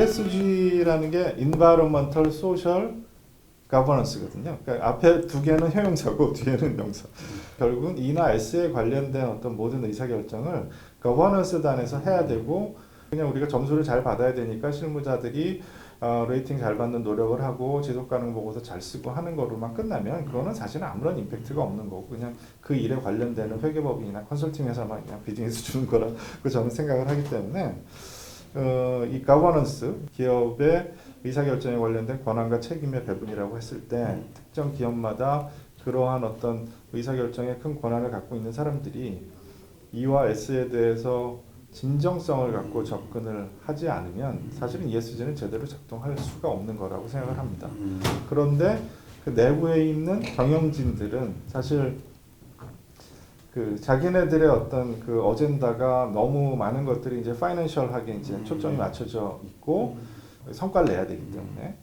ESG라는 게 Environmental, Social, Governance거든요. 그러니까 앞에 두 개는 형용사고 뒤에는 명사. 결국은 E나 S에 관련된 어떤 모든 의사결정을 Governance 단에서 해야 되고 그냥 우리가 점수를 잘 받아야 되니까 실무자들이 레이팅 잘 받는 노력을 하고 지속가능 보고서 잘 쓰고 하는 거로만 끝나면 그거는 사실은 아무런 임팩트가 없는 거고 그냥 그 일에 관련되는 회계법인이나 컨설팅 회사만 그냥 비즈니스 주는 거라고 저는 생각을 하기 때문에 이 가버넌스 기업의 의사결정에 관련된 권한과 책임의 배분이라고 했을 때 특정 기업마다 그러한 어떤 의사결정에 큰 권한을 갖고 있는 사람들이 E와 S에 대해서 진정성을 갖고 접근을 하지 않으면 사실은 ESG는 제대로 작동할 수가 없는 거라고 생각을 합니다. 그런데 그 내부에 있는 경영진들은 사실 그 자기네들의 어떤 그 어젠다가 너무 많은 것들이 이제 파이낸셜하게 이제 초점이 맞춰져 있고 성과를 내야 되기 때문에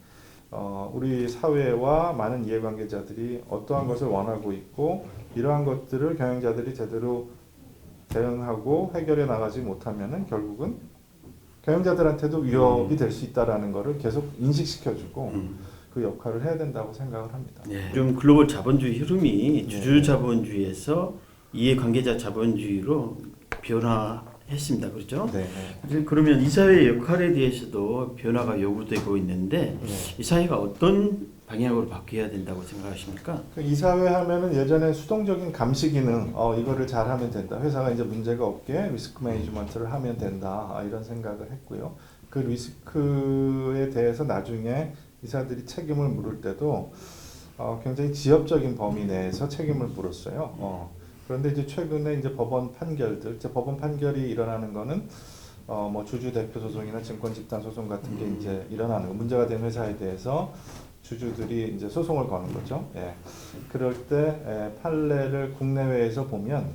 우리 사회와 많은 이해관계자들이 어떠한 것을 원하고 있고 이러한 것들을 경영자들이 제대로 대응하고 해결해 나가지 못하면은 결국은 경영자들한테도 위협이 될 수 있다라는 것을 계속 인식시켜주고 그 역할을 해야 된다고 생각을 합니다. 네. 좀 글로벌 자본주의 흐름이 주주 자본주의에서 이해관계자 자본주의로 변화했습니다. 그렇죠? 네. 그러면 이사회의 역할에 대해서도 변화가 요구되고 있는데 이사회가 어떤 방향으로 바뀌어야 된다고 생각하십니까? 이사회 하면은 예전에 수동적인 감시 기능, 이거를 잘하면 된다. 회사가 이제 문제가 없게 리스크 매니지먼트를 하면 된다. 이런 생각을 했고요. 그 리스크에 대해서 나중에 이사들이 책임을 물을 때도 굉장히 지엽적인 범위 내에서 책임을 물었어요. 그런데 이제 최근에 이제 법원 판결들, 이제 법원 판결이 일어나는 거는 뭐 주주 대표 소송이나 증권 집단 소송 같은 게 이제 일어나는 거, 문제가 된 회사에 대해서 주주들이 이제 소송을 거는 거죠. 예. 그럴 때 판례를 국내외에서 보면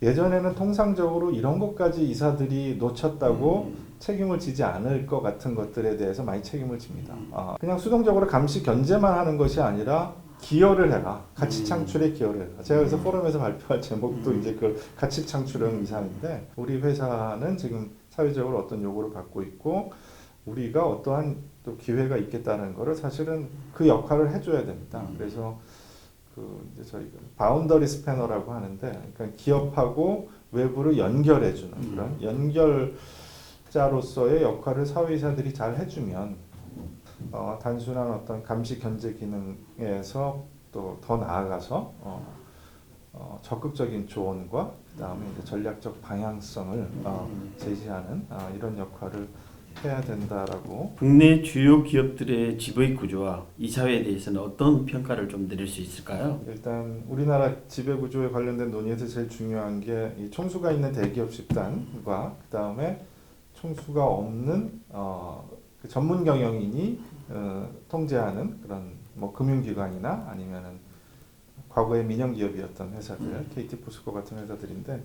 예전에는 통상적으로 이런 것까지 이사들이 놓쳤다고 책임을 지지 않을 것 같은 것들에 대해서 많이 책임을 집니다. 그냥 수동적으로 감시 견제만 하는 것이 아니라 기여를 해라. 가치 창출에 기여를 해라. 제가 그래서 포럼에서 발표할 제목도 이제 그 가치 창출형 이사인데 우리 회사는 지금 사회적으로 어떤 요구를 받고 있고 우리가 어떠한 또 기회가 있겠다는 거를 사실은 그 역할을 해줘야 됩니다. 그래서 그 이제 저희가 바운더리 스패너라고 하는데, 그러니까 기업하고 외부를 연결해주는 그런 연결자로서의 역할을 사회이사들이 잘 해주면 단순한 어떤 감시 견제 기능에서 또 더 나아가서 적극적인 조언과 그다음에 이제 전략적 방향성을 제시하는 이런 역할을 해야 된다라고. 국내 주요 기업들의 지배 구조와 이사회에 대해서는 어떤 평가를 좀 내릴 수 있을까요? 일단 우리나라 지배 구조에 관련된 논의에서 제일 중요한 게 이 총수가 있는 대기업 집단과 그다음에 총수가 없는 그 전문 경영인이 통제하는 그런 뭐 금융기관이나 아니면은 과거에 민영 기업이었던 회사들, KT 포스코 같은 회사들인데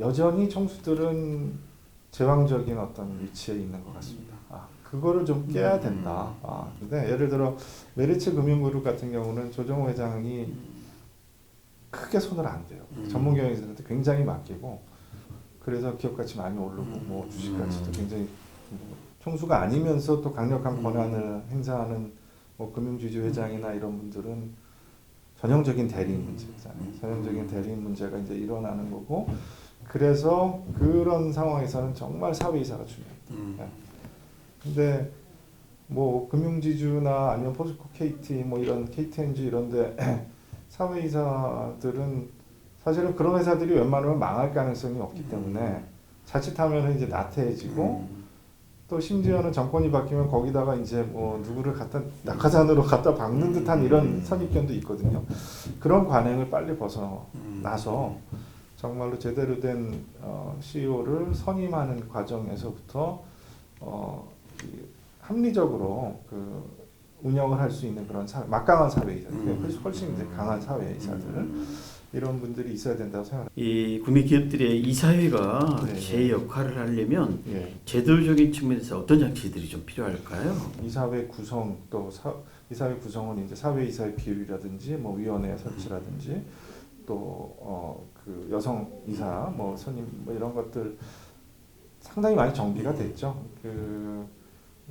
여전히 총수들은 제왕적인 어떤 위치에 있는 것 같습니다. 그거를 좀 깨야 된다. 근데 예를 들어 메리츠 금융그룹 같은 경우는 조정호 회장이 크게 손을 안 대요. 전문 경영진한테 굉장히 맡기고 그래서 기업가치 많이 오르고 뭐 주식가치도 굉장히 총수가 아니면서 또 강력한 권한을 행사하는 뭐 금융주주 회장이나 이런 분들은 전형적인 대리인 문제잖아요. 전형적인 대리인 문제가 이제 일어나는 거고. 그래서 그런 상황에서는 정말 사회이사가 중요합니다. 근데 뭐 금융지주나 아니면 포스코 KT 뭐 이런 KTNG 이런데 사회이사들은 사실은 그런 회사들이 웬만하면 망할 가능성이 없기 때문에 자칫하면 이제 나태해지고 또 심지어는 정권이 바뀌면 거기다가 이제 뭐 누구를 갖다 낙하산으로 갖다 박는 듯한 이런 선입견도 있거든요. 그런 관행을 빨리 벗어나서 정말로 제대로 된 CEO를 선임하는 과정에서부터 합리적으로 그 운영을 할 수 있는 그런 막강한 사회이사들, 훨씬 이제 강한 사회이사들 이런 분들이 있어야 된다고 생각합니다. 이 국내 기업들의 이사회가 제 역할을 하려면 제도적인 측면에서 어떤 장치들이 좀 필요할까요? 이사회 구성 또 이사회 구성은 이제 사회이사의 비율이라든지 뭐 위원회 설치라든지 또 그 여성 이사 뭐 선임 뭐 이런 것들 상당히 많이 정비가 됐죠.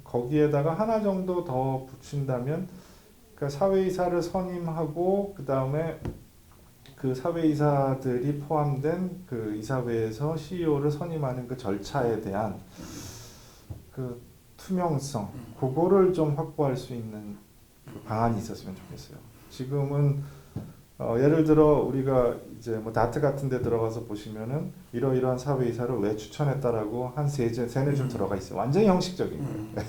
거기에다가 하나 정도 더 붙인다면 그러니까 사회이사를 선임하고 그 다음에 그 사회이사들이 포함된 그 이사회에서 CEO를 선임하는 그 절차에 대한 그 투명성, 그거를 좀 확보할 수 있는 그 방안이 있었으면 좋겠어요. 지금은 예를 들어 우리가 이제 뭐 다트 같은 데 들어가서 보시면은 이러이러한 사회이사를 왜 추천했다라고 한 세네 줄 들어가 있어요. 완전히 형식적인 거예요.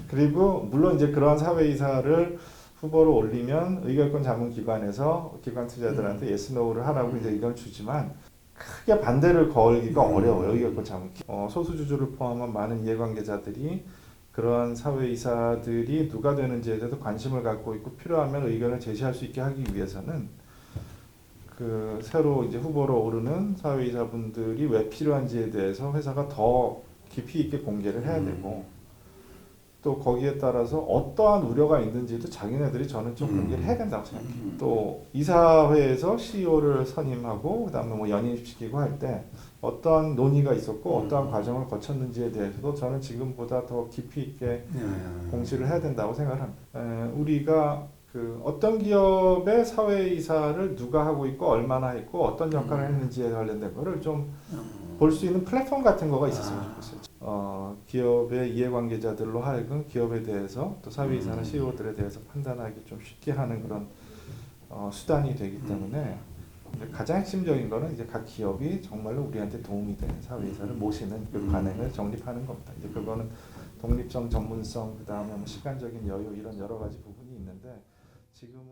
그리고 물론 이제 그러한 사회이사를 후보로 올리면 의결권 자문 기관에서 기관 투자자들한테 예스 노우를 하라고 이제 의견을 주지만 크게 반대를 걸기가 어려워요. 의결권 자문 소수주주를 포함한 많은 이해관계자들이 그러한 사회이사들이 누가 되는지에 대해서 관심을 갖고 있고 필요하면 의견을 제시할 수 있게 하기 위해서는 그 새로 이제 후보로 오르는 사회이사분들이 왜 필요한지에 대해서 회사가 더 깊이 있게 공개를 해야 되고 또 거기에 따라서 어떠한 우려가 있는지도 자기네들이 저는 좀 공개를 해야 된다고 생각해요. 또 이사회에서 CEO를 선임하고 그다음에 뭐 연임시키고 할 때 어떠한 논의가 있었고 어떠한 과정을 거쳤는지에 대해서도 저는 지금보다 더 깊이 있게 공시를 해야 된다고 생각을 합니다. 우리가 그 어떤 기업의 사회이사를 누가 하고 있고 얼마나 했고 어떤 역할을 했는지에 관련된 거를 좀 볼 수 있는 플랫폼 같은 거가 있었으면 좋겠어요. 기업의 이해관계자들로 하여금 기업에 대해서 또 사회이사나 CEO들에 대해서 판단하기 좀 쉽게 하는 그런 수단이 되기 때문에 가장 핵심적인 거는 이제 각 기업이 정말로 우리한테 도움이 되는 사회이사를 모시는 그 관행을 정립하는 겁니다. 이제 그거는 독립성, 전문성, 그 다음에 뭐 시간적인 여유 이런 여러 가지 부분이 있는데 지금은